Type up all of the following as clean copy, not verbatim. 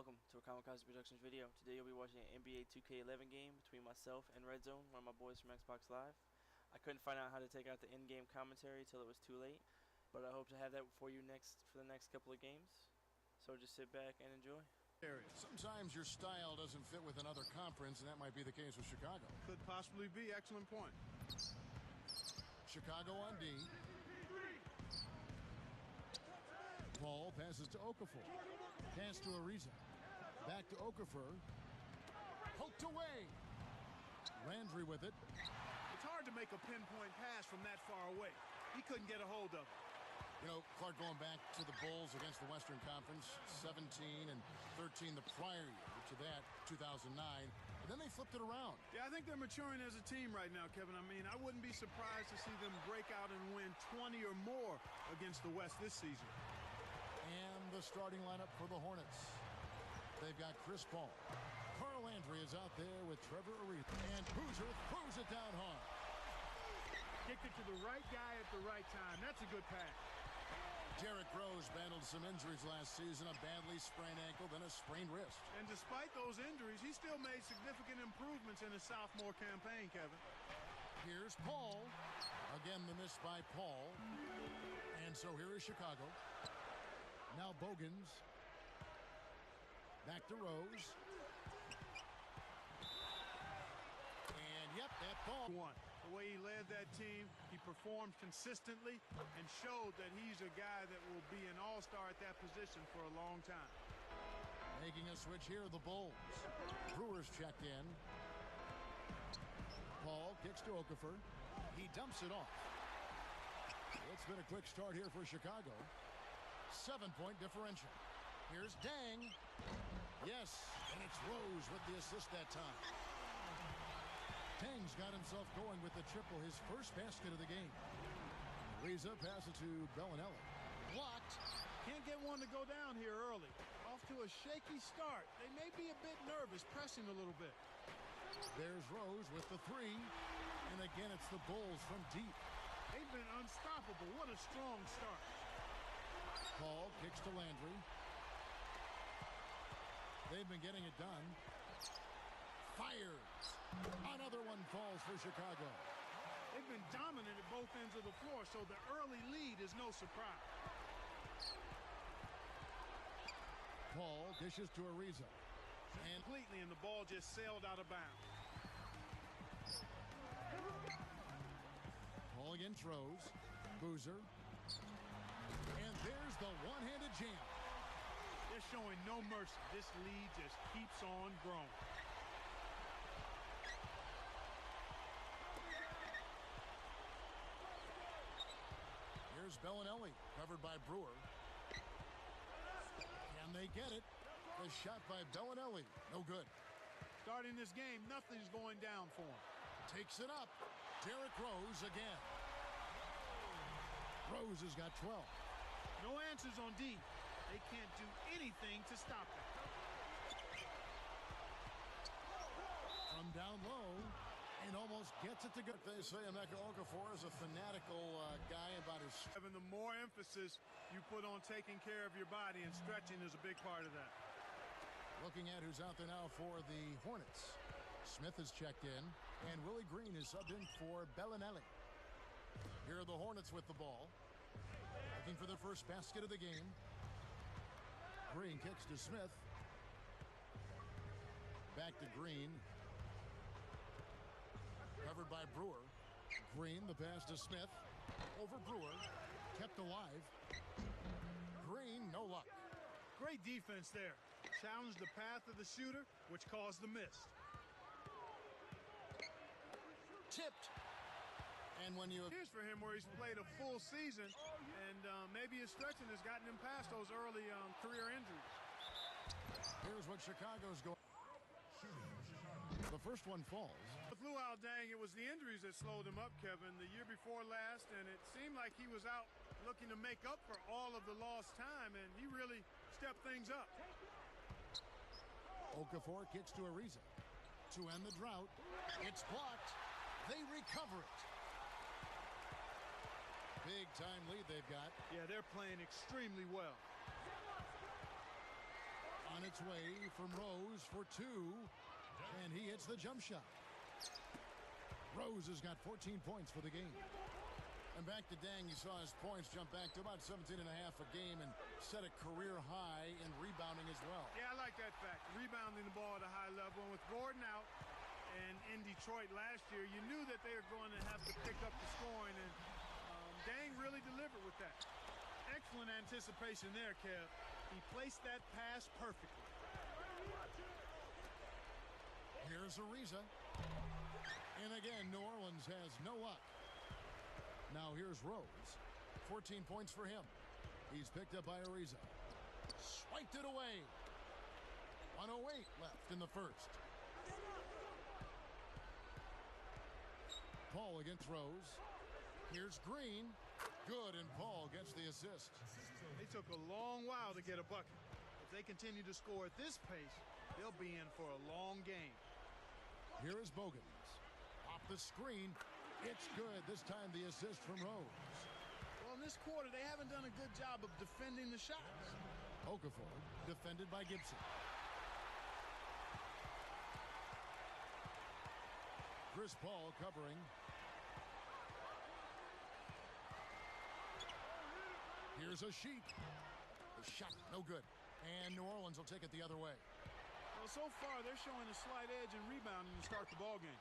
Welcome to a Kamikaze Productions video. Today you'll be watching an NBA 2K11 game between myself and Redzone, one of my boys from Xbox Live. I couldn't find out how to take out the in-game commentary till it was too late, but I hope to have that for you for the next couple of games. So just sit back and enjoy. Sometimes your style doesn't fit with another conference, and that might be the case with Chicago. Could possibly be. Excellent point. Chicago on D. Paul passes to Okafor. Pass to Ariza. Back to Okafor. Poked away. Landry with it. It's hard to make a pinpoint pass from that far away. He couldn't get a hold of it. You know, Clark, going back to the Bulls against the Western Conference, 17 and 13 the prior year. To that, 2009. And then they flipped it around. Yeah, I think they're maturing as a team right now, Kevin. I mean, I wouldn't be surprised to see them break out and win 20 or more against the West this season. And the starting lineup for the Hornets. They've got Chris Paul. Carl Landry is out there with Trevor Ariza. And Boozer throws it down hard. Kicked it to the right guy at the right time. That's a good pass. Derrick Rose battled some injuries last season, a badly sprained ankle, then a sprained wrist. And despite those injuries, he still made significant improvements in his sophomore campaign, Kevin. Here's Paul. Again, the miss by Paul. And so here is Chicago. Now Bogans. Back to Rose. And yep, that ball. The way he led that team, he performed consistently and showed that he's a guy that will be an all-star at that position for a long time. Making a switch here, the Bulls. Brewers checked in. Paul kicks to Okafor. He dumps it off. It's been a quick start here for Chicago. 7-point differential. Here's Dang. Yes, and it's Rose with the assist that time. Dang's got himself going with the triple, his first basket of the game. Ariza passes to Bellinelli. Blocked. Can't get one to go down here early. Off to a shaky start. They may be a bit nervous, pressing a little bit. There's Rose with the three. And again, it's the Bulls from deep. They've been unstoppable. What a strong start. Paul kicks to Landry. They've been getting it done. Fires. Another one falls for Chicago. They've been dominant at both ends of the floor, so the early lead is no surprise. Paul dishes to Ariza. And completely, and the ball just sailed out of bounds. Paul again throws. Boozer. And there's the one-handed jam. They're showing no mercy. This lead just keeps on growing. Here's Bellinelli, covered by Brewer. Can they get it? The shot by Bellinelli, no good. Starting this game, nothing's going down for him. Takes it up. Derrick Rose again. Rose has got 12. No answers on D. They can't do anything to stop it. From down low, and almost gets it to go. They say Emeka Okafor is a fanatical guy about his... Having the more emphasis you put on taking care of your body, and stretching is a big part of that. Looking at who's out there now for the Hornets. Smith is checked in, and Willie Green is subbed in for Bellinelli. Here are the Hornets with the ball. Looking for their first basket of the game. Green kicks to Smith. Back to Green. Covered by Brewer. Green, the pass to Smith. Over Brewer. Kept alive. Green, no luck. Great defense there. Challenged the path of the shooter, which caused the miss. Tipped. And when you... Here's for him where he's played a full season, and maybe his stretching has gotten him past those early career injuries. Here's what Chicago's going. The first one falls. With Luau Dang, it was the injuries that slowed him up, Kevin, the year before last, and it seemed like he was out looking to make up for all of the lost time, and he really stepped things up. Okafor kicks to Ariza. To end the drought. It's blocked. They recover it. Big time lead they've got. Yeah, they're playing extremely well. On its way from Rose for two, and he hits the jump shot. Rose has got 14 points for the game. And back to Dang, you saw his points jump back to about 17 and a half a game and set a career high in rebounding as well. Yeah, I like that fact. Rebounding the ball at a high level. And with Gordon out and in Detroit last year, you knew that they were going to have to pick up the scoring, and Dang really delivered with that. Excellent anticipation there, Kev. He placed that pass perfectly. Here's Ariza. And again, New Orleans has no luck. Now here's Rose. 14 points for him. He's picked up by Ariza. Swiped it away. 1:08 left in the first. Paul against Rose. Here's Green. Good, and Paul gets the assist. They took a long while to get a bucket. If they continue to score at this pace, they'll be in for a long game. Here is Bogans. Off the screen. It's good. This time the assist from Rose. Well, in this quarter, they haven't done a good job of defending the shots. Okafor defended by Gibson. Chris Paul covering. Here's a Sheik. The shot, no good. And New Orleans will take it the other way. Well, so far, they're showing a slight edge in rebounding to start the ball game.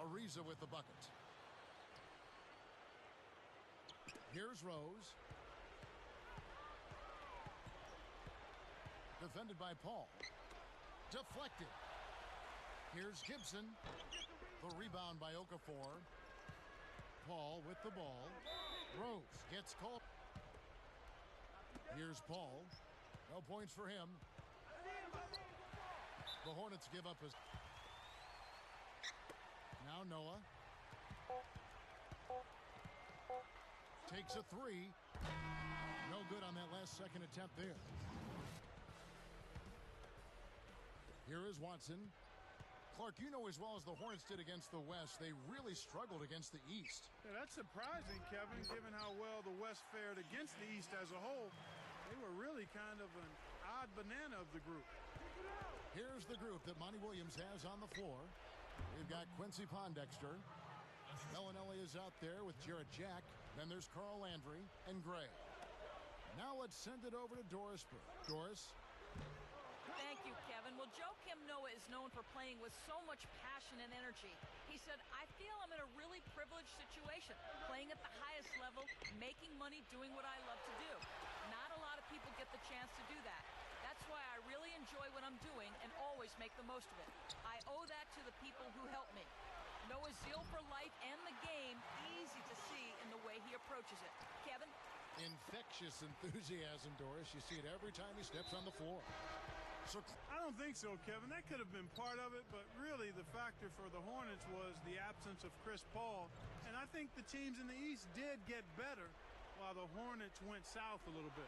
Ariza with the bucket. Here's Rose. Defended by Paul. Deflected. Here's Gibson. The rebound by Okafor. Paul with the ball. Rose gets called. Here's Paul. No points for him. The Hornets give up his. Now Noah. Takes a three. No good on that last second attempt there. Here is Watson. Clark, you know as well as the Hornets did against the West, they really struggled against the East. Yeah, that's surprising, Kevin, given how well the West fared against the East as a whole. They were really kind of an odd banana of the group. Here's the group that Monty Williams has on the floor. We've got Quincy Pondexter. Bellinelli is out there with Jarrett Jack. Then there's Carl Landry and Gray. Now let's send it over to Doris. Doris. Thank you, Kevin. Well, Joe Kim Noah is known for playing with so much passion and energy. He said, I feel I'm in a really privileged situation, playing at the highest level, making money, doing what I love to do. Not a lot of people get the chance to do that. That's why I really enjoy what I'm doing and always make the most of it. I owe that to the people who help me. Noah's zeal for life and the game, easy to see in the way he approaches it. Kevin? Infectious enthusiasm, Doris. You see it every time he steps on the floor. So I don't think so, Kevin. That could have been part of it, but really the factor for the Hornets was the absence of Chris Paul. And I think the teams in the East did get better while the Hornets went south a little bit.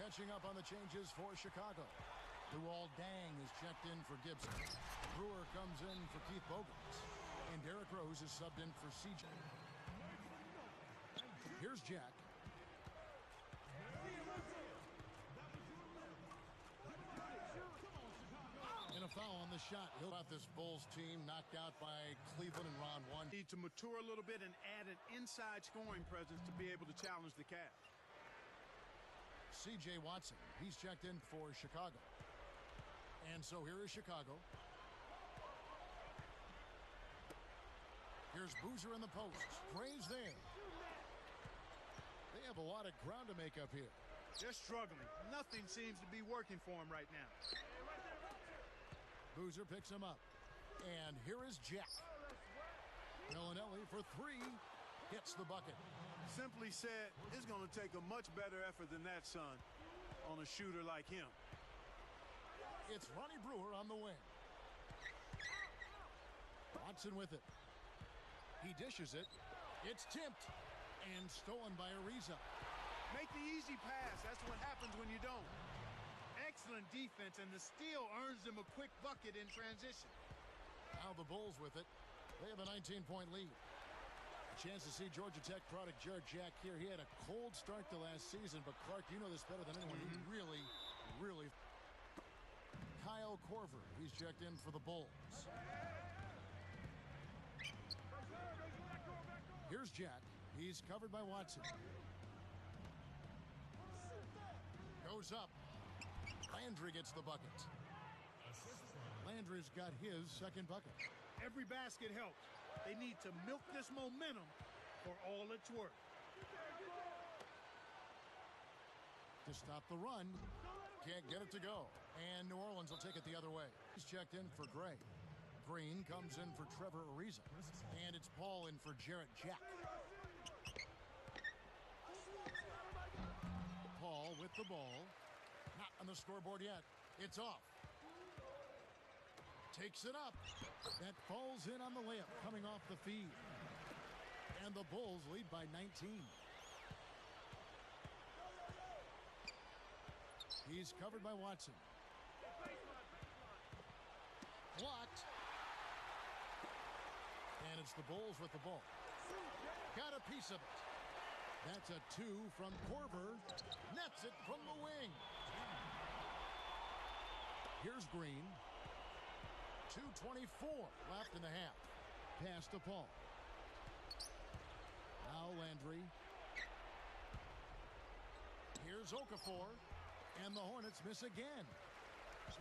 Catching up on the changes for Chicago. Luol Deng is checked in for Gibson. Brewer comes in for Keith Bogans. And Derrick Rose is subbed in for CJ. Here's Jack. And a foul on the shot. He'll have this Bulls team knocked out by Cleveland in round one. Need to mature a little bit and add an inside scoring presence to be able to challenge the Cavs. C.J. Watson, he's checked in for Chicago. And so here is Chicago. Here's Boozer in the post. Gray's there. They have a lot of ground to make up here. They're struggling. Nothing seems to be working for them right now. Boozer picks him up. And here is Jack. Bellinelli for three. Hits the bucket. Simply said, it's going to take a much better effort than that, son, on a shooter like him. It's Ronnie Brewer on the wing. Watson with it. He dishes it. It's tipped and stolen by Ariza. Make the easy pass. That's what happens when you don't. Excellent defense, and the steal earns them a quick bucket in transition. Now the Bulls with it. They have a 19-point lead. A chance to see Georgia Tech product Jarrett Jack here. He had a cold start to last season, but Clark, you know this better than anyone. He really Kyle Korver. He's checked in for the Bulls. Here's Jack. He's covered by Watson. Goes up. Landry gets the bucket. Landry's got his second bucket. Every basket helps. They need to milk this momentum for all it's worth. To stop the run. Can't get it to go. And New Orleans will take it the other way. He's checked in for Gray. Green comes in for Trevor Ariza. And it's Paul in for Jarrett Jack. Paul with the ball. Not on the scoreboard yet. It's off. Takes it up. That falls in on the layup coming off the feed. And the Bulls lead by 19. He's covered by Watson. Blocked. And it's the Bulls with the ball. Got a piece of it. That's a two from Korver. Nets it from the wing. Here's Green. 2:24 left in the half. Pass to Paul. Now Landry. Here's Okafor. And the Hornets miss again.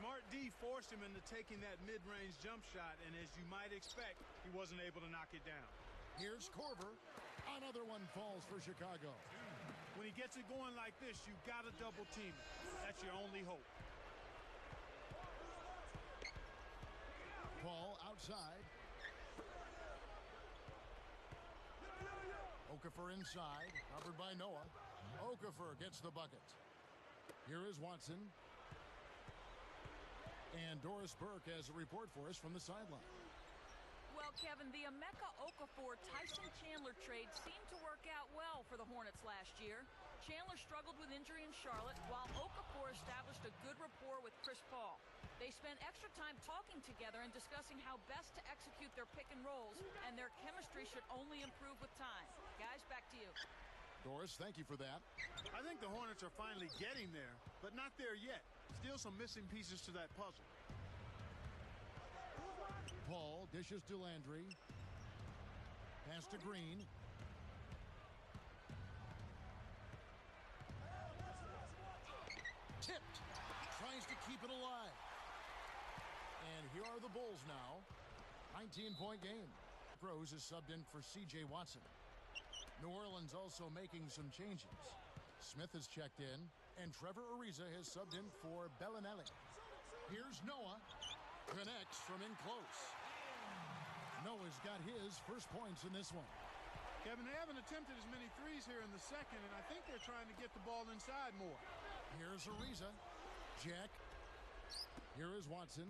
Smart D forced him into taking that mid-range jump shot, and as you might expect, he wasn't able to knock it down. Here's Korver. Another one falls for Chicago. When he gets it going like this, you've got to double team it. That's your only hope. Paul outside. Okafor inside, covered by Noah. Okafor gets the bucket. Here is Watson. And Doris Burke has a report for us from the sideline. Well, Kevin, the Emeka Okafor-Tyson Chandler trade seemed to work out well for the Hornets last year. Chandler struggled with injury in Charlotte, while Okafor established a good rapport with Chris Paul. They spent extra time talking together and discussing how best to execute their pick and rolls, and their chemistry should only improve with time. Guys, back to you. Doris, thank you for that. I think the Hornets are finally getting there, but not there yet. Still some missing pieces to that puzzle. Paul dishes to Landry. Pass to Green. Tipped. Tries to keep it alive. And here are the Bulls now. 19-point game. Rose is subbed in for C.J. Watson. New Orleans also making some changes. Smith has checked in, and Trevor Ariza has subbed in for Bellinelli. Here's Noah. Connects from in close. Noah's got his first points in this one. Kevin, they haven't attempted as many threes here in the second, and I think they're trying to get the ball inside more. Here's Ariza. Jack. Here is Watson.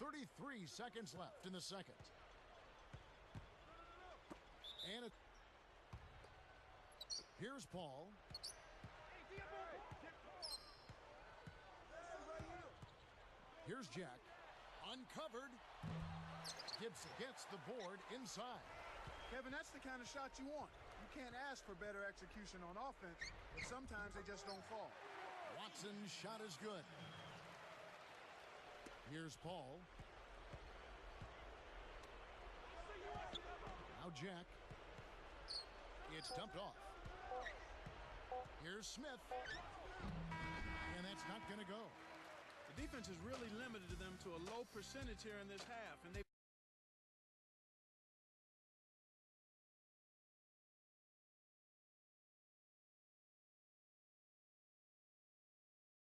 33 seconds left in the second. And here's Paul. Here's Jack. Uncovered. Gibson gets the board inside. Kevin, that's the kind of shot you want. You can't ask for better execution on offense, but sometimes they just don't fall. Watson's shot is good. Here's Paul. Now Jack. It's dumped off. Here's Smith. And that's not going to go. The defense has really limited them to a low percentage here in this half, and they